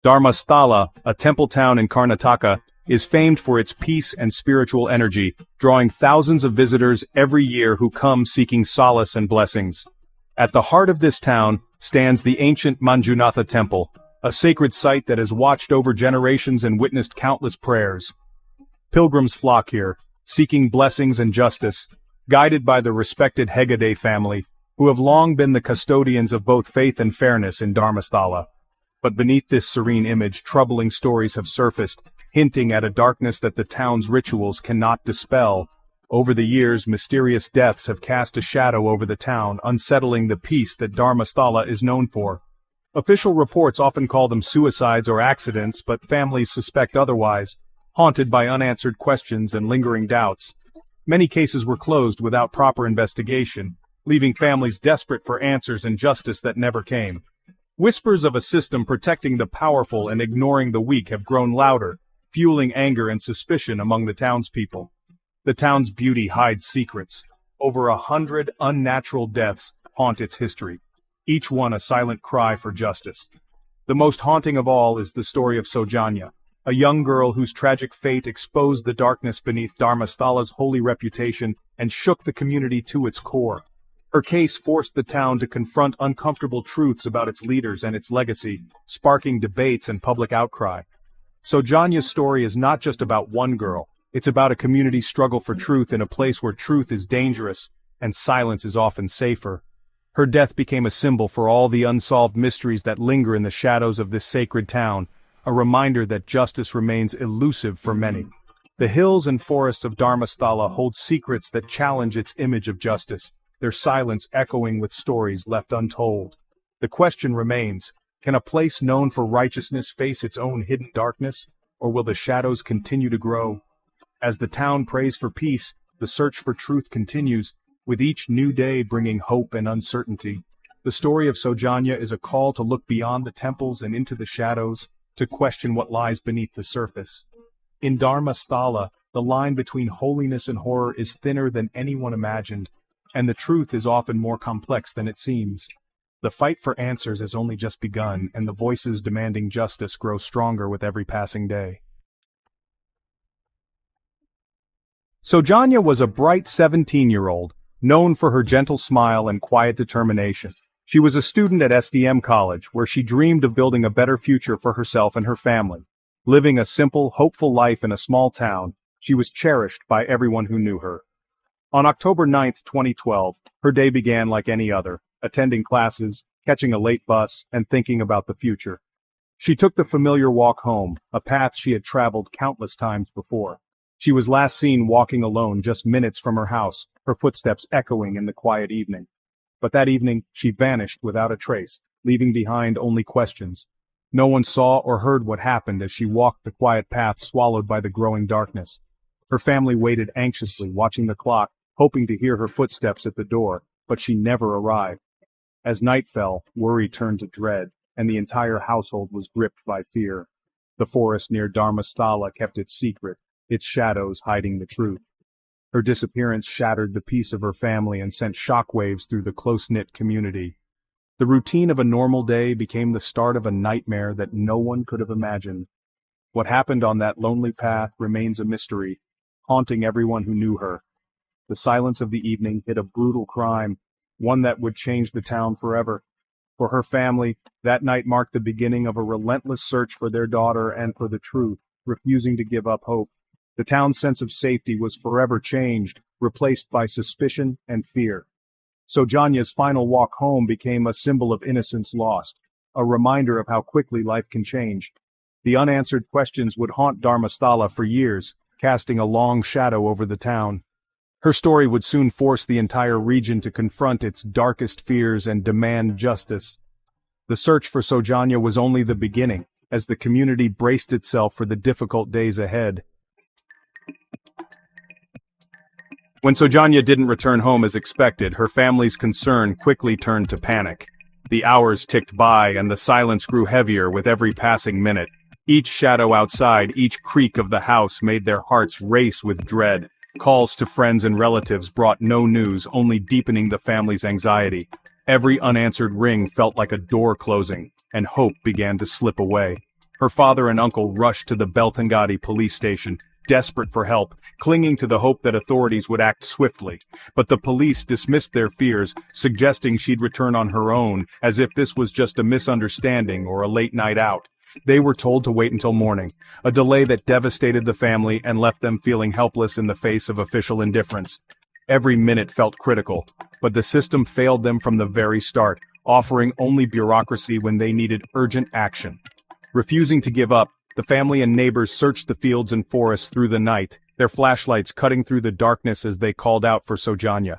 Dharmasthala, a temple town in Karnataka, is famed for its peace and spiritual energy, drawing thousands of visitors every year who come seeking solace and blessings. At the heart of this town stands the ancient Manjunatha temple, a sacred site that has watched over generations and witnessed countless prayers. Pilgrims flock here, seeking blessings and justice, guided by the respected Hegde family, who have long been the custodians of both faith and fairness in Dharmasthala. But beneath this serene image, troubling stories have surfaced, hinting at a darkness that the town's rituals cannot dispel. Over the years, mysterious deaths have cast a shadow over the town, unsettling the peace that Dharmasthala is known for. Official reports often call them suicides or accidents, but families suspect otherwise, haunted by unanswered questions and lingering doubts. Many cases were closed without proper investigation, leaving families desperate for answers and justice that never came. Whispers of a system protecting the powerful and ignoring the weak have grown louder, fueling anger and suspicion among the townspeople. The town's beauty hides secrets. Over 100 unnatural deaths haunt its history, each one a silent cry for justice. The most haunting of all is the story of Sojanya, a young girl whose tragic fate exposed the darkness beneath Dharmasthala's holy reputation and shook the community to its core. Her case forced the town to confront uncomfortable truths about its leaders and its legacy, sparking debates and public outcry. Sojanya's story is not just about one girl, it's about a community's struggle for truth in a place where truth is dangerous and silence is often safer. Her death became a symbol for all the unsolved mysteries that linger in the shadows of this sacred town, a reminder that justice remains elusive for many. The hills and forests of Dharmasthala hold secrets that challenge its image of justice, their silence echoing with stories left untold. The question remains, can a place known for righteousness face its own hidden darkness, or will the shadows continue to grow? As the town prays for peace, the search for truth continues, with each new day bringing hope and uncertainty. The story of Sojanya is a call to look beyond the temples and into the shadows, to question what lies beneath the surface. In Dharmasthala, the line between holiness and horror is thinner than anyone imagined, and the truth is often more complex than it seems. The fight for answers has only just begun, and the voices demanding justice grow stronger with every passing day. Sojanya was a bright 17-year-old, known for her gentle smile and quiet determination. She was a student at SDM College, where she dreamed of building a better future for herself and her family. Living a simple, hopeful life in a small town, she was cherished by everyone who knew her. On October 9, 2012, her day began like any other, attending classes, catching a late bus, and thinking about the future. She took the familiar walk home, a path she had traveled countless times before. She was last seen walking alone just minutes from her house, her footsteps echoing in the quiet evening. But that evening, she vanished without a trace, leaving behind only questions. No one saw or heard what happened as she walked the quiet path swallowed by the growing darkness. Her family waited anxiously, watching the clock, hoping to hear her footsteps at the door, but she never arrived. As night fell, worry turned to dread, and the entire household was gripped by fear. The forest near Dharmasthala kept its secret, its shadows hiding the truth. Her disappearance shattered the peace of her family and sent shockwaves through the close-knit community. The routine of a normal day became the start of a nightmare that no one could have imagined. What happened on that lonely path remains a mystery, haunting everyone who knew her. The silence of the evening hid a brutal crime, one that would change the town forever. For her family, that night marked the beginning of a relentless search for their daughter and for the truth, refusing to give up hope. The town's sense of safety was forever changed, replaced by suspicion and fear. Sojanya's final walk home became a symbol of innocence lost, a reminder of how quickly life can change. The unanswered questions would haunt Dharmasthala for years, casting a long shadow over the town. Her story would soon force the entire region to confront its darkest fears and demand justice. The search for Sojanya was only the beginning, as the community braced itself for the difficult days ahead. When Sojanya didn't return home as expected, her family's concern quickly turned to panic. The hours ticked by and the silence grew heavier with every passing minute. Each shadow outside, each creak of the house made their hearts race with dread. Calls to friends and relatives brought no news, only deepening the family's anxiety. Every unanswered ring felt like a door closing, and hope began to slip away. Her father and uncle rushed to the Beltangadi police station, desperate for help, clinging to the hope that authorities would act swiftly. But the police dismissed their fears, suggesting she'd return on her own, as if this was just a misunderstanding or a late night out. They were told to wait until morning, a delay that devastated the family and left them feeling helpless in the face of official indifference. Every minute felt critical, but the system failed them from the very start, offering only bureaucracy when they needed urgent action. Refusing to give up, the family and neighbors searched the fields and forests through the night, their flashlights cutting through the darkness as they called out for Sojanya.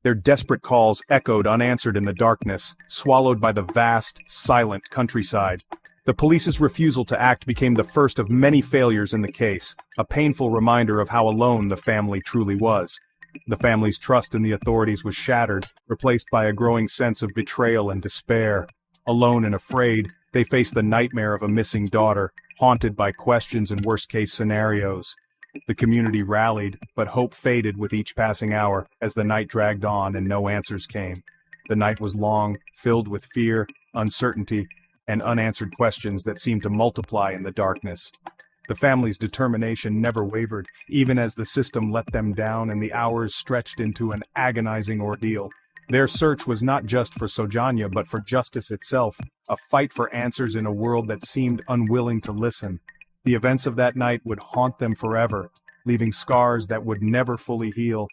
Their desperate calls echoed unanswered in the darkness, swallowed by the vast, silent countryside. The police's refusal to act became the first of many failures in the case, a painful reminder of how alone the family truly was. The family's trust in the authorities was shattered, replaced by a growing sense of betrayal and despair. Alone and afraid, they faced the nightmare of a missing daughter, haunted by questions and worst-case scenarios. The community rallied, but hope faded with each passing hour as the night dragged on and no answers came. The night was long, filled with fear, uncertainty, and unanswered questions that seemed to multiply in the darkness. The family's determination never wavered, even as the system let them down and the hours stretched into an agonizing ordeal. Their search was not just for Sojanya but for justice itself, a fight for answers in a world that seemed unwilling to listen. The events of that night would haunt them forever, leaving scars that would never fully heal.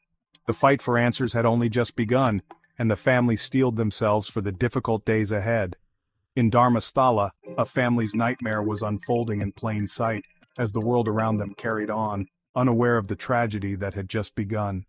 The fight for answers had only just begun, and the family steeled themselves for the difficult days ahead. In Dharmasthala, a family's nightmare was unfolding in plain sight, as the world around them carried on, unaware of the tragedy that had just begun.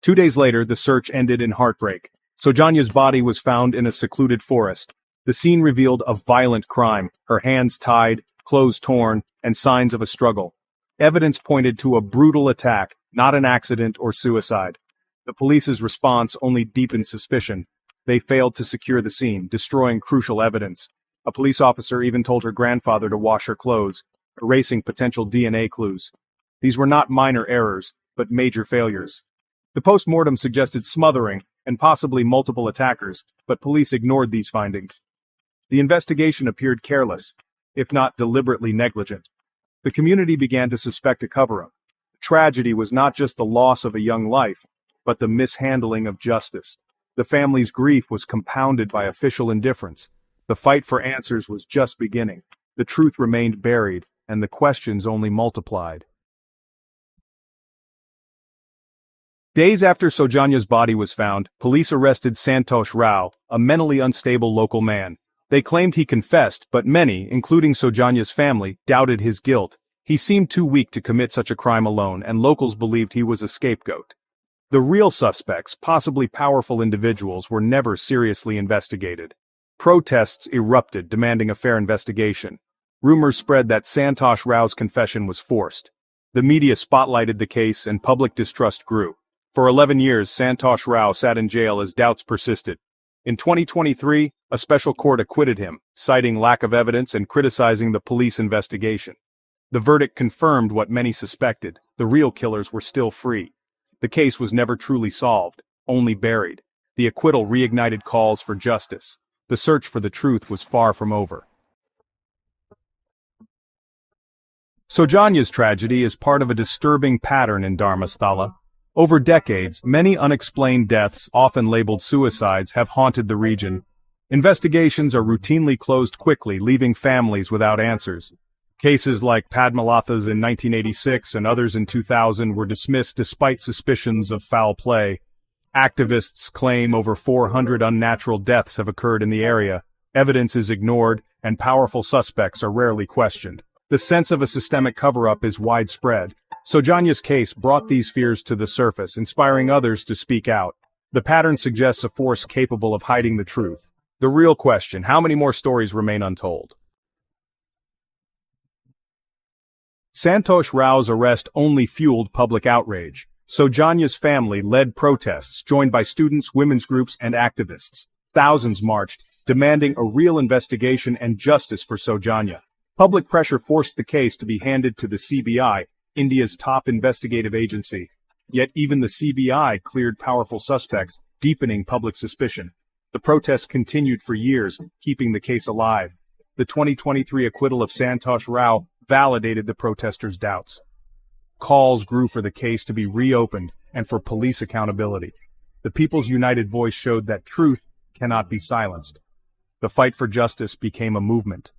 2 days later, the search ended in heartbreak. Sojanya's body was found in a secluded forest. The scene revealed a violent crime, her hands tied, clothes torn, and signs of a struggle. Evidence pointed to a brutal attack, not an accident or suicide. The police's response only deepened suspicion. They failed to secure the scene, destroying crucial evidence. A police officer even told her grandfather to wash her clothes, erasing potential DNA clues. These were not minor errors, but major failures. The post-mortem suggested smothering and possibly multiple attackers, but police ignored these findings. The investigation appeared careless, if not deliberately negligent. The community began to suspect a cover-up. The tragedy was not just the loss of a young life, but the mishandling of justice. The family's grief was compounded by official indifference. The fight for answers was just beginning. The truth remained buried, and the questions only multiplied. Days after Sojanya's body was found, police arrested Santosh Rao, a mentally unstable local man. They claimed he confessed, but many, including Sojanya's family, doubted his guilt. He seemed too weak to commit such a crime alone, and locals believed he was a scapegoat. The real suspects, possibly powerful individuals, were never seriously investigated. Protests erupted, demanding a fair investigation. Rumors spread that Santosh Rao's confession was forced. The media spotlighted the case, and public distrust grew. For 11 years, Santosh Rao sat in jail as doubts persisted. In 2023, a special court acquitted him, citing lack of evidence and criticizing the police investigation. The verdict confirmed what many suspected: the real killers were still free. The case was never truly solved, only buried. The acquittal reignited calls for justice. The search for the truth was far from over. Sojanya's tragedy is part of a disturbing pattern in Dharmasthala. Over decades, many unexplained deaths, often labeled suicides, have haunted the region. Investigations are routinely closed quickly, leaving families without answers. Cases like Padmalatha's in 1986 and others in 2000 were dismissed despite suspicions of foul play. Activists claim over 400 unnatural deaths have occurred in the area. Evidence is ignored, and powerful suspects are rarely questioned. The sense of a systemic cover-up is widespread. Sojanya's case brought these fears to the surface, inspiring others to speak out. The pattern suggests a force capable of hiding the truth. The real question: how many more stories remain untold? Santosh Rao's arrest only fueled public outrage. Sojanya's family led protests, joined by students, women's groups, and activists. Thousands marched, demanding a real investigation and justice for Sojanya. Public pressure forced the case to be handed to the CBI, India's top investigative agency. Yet even the CBI cleared powerful suspects, deepening public suspicion. The protests continued for years, keeping the case alive. The 2023 acquittal of Santosh Rao validated the protesters' doubts. Calls grew for the case to be reopened and for police accountability. The People's United Voice showed that truth cannot be silenced. The fight for justice became a movement.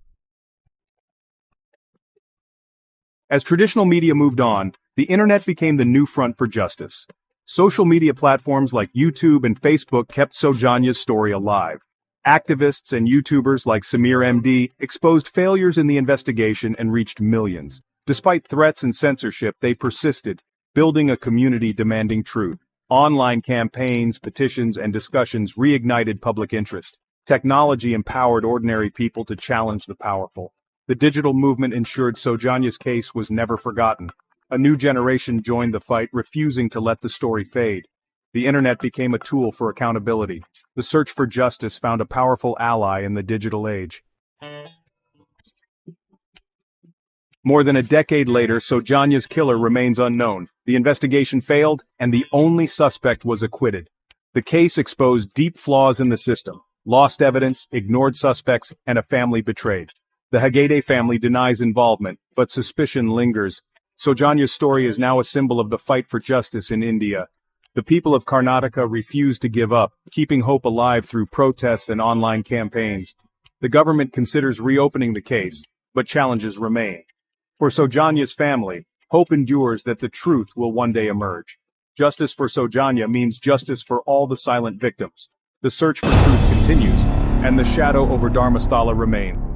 As traditional media moved on, the internet became the new front for justice. Social media platforms like YouTube and Facebook kept Sojanya's story alive. Activists and YouTubers like Samir MD exposed failures in the investigation and reached millions. Despite threats and censorship, they persisted, building a community demanding truth. Online campaigns, petitions, and discussions reignited public interest. Technology empowered ordinary people to challenge the powerful. The digital movement ensured Sojanya's case was never forgotten. A new generation joined the fight, refusing to let the story fade. The internet became a tool for accountability. The search for justice found a powerful ally in the digital age. More than a decade later, Sojanya's killer remains unknown. The investigation failed, and the only suspect was acquitted. The case exposed deep flaws in the system, lost evidence, ignored suspects, and a family betrayed. The Hegde family denies involvement, but suspicion lingers. Sojanya's story is now a symbol of the fight for justice in India. The people of Karnataka refuse to give up, keeping hope alive through protests and online campaigns. The government considers reopening the case, but challenges remain. For Sojanya's family, hope endures that the truth will one day emerge. Justice for Sojanya means justice for all the silent victims. The search for truth continues, and the shadow over Dharmasthala remains.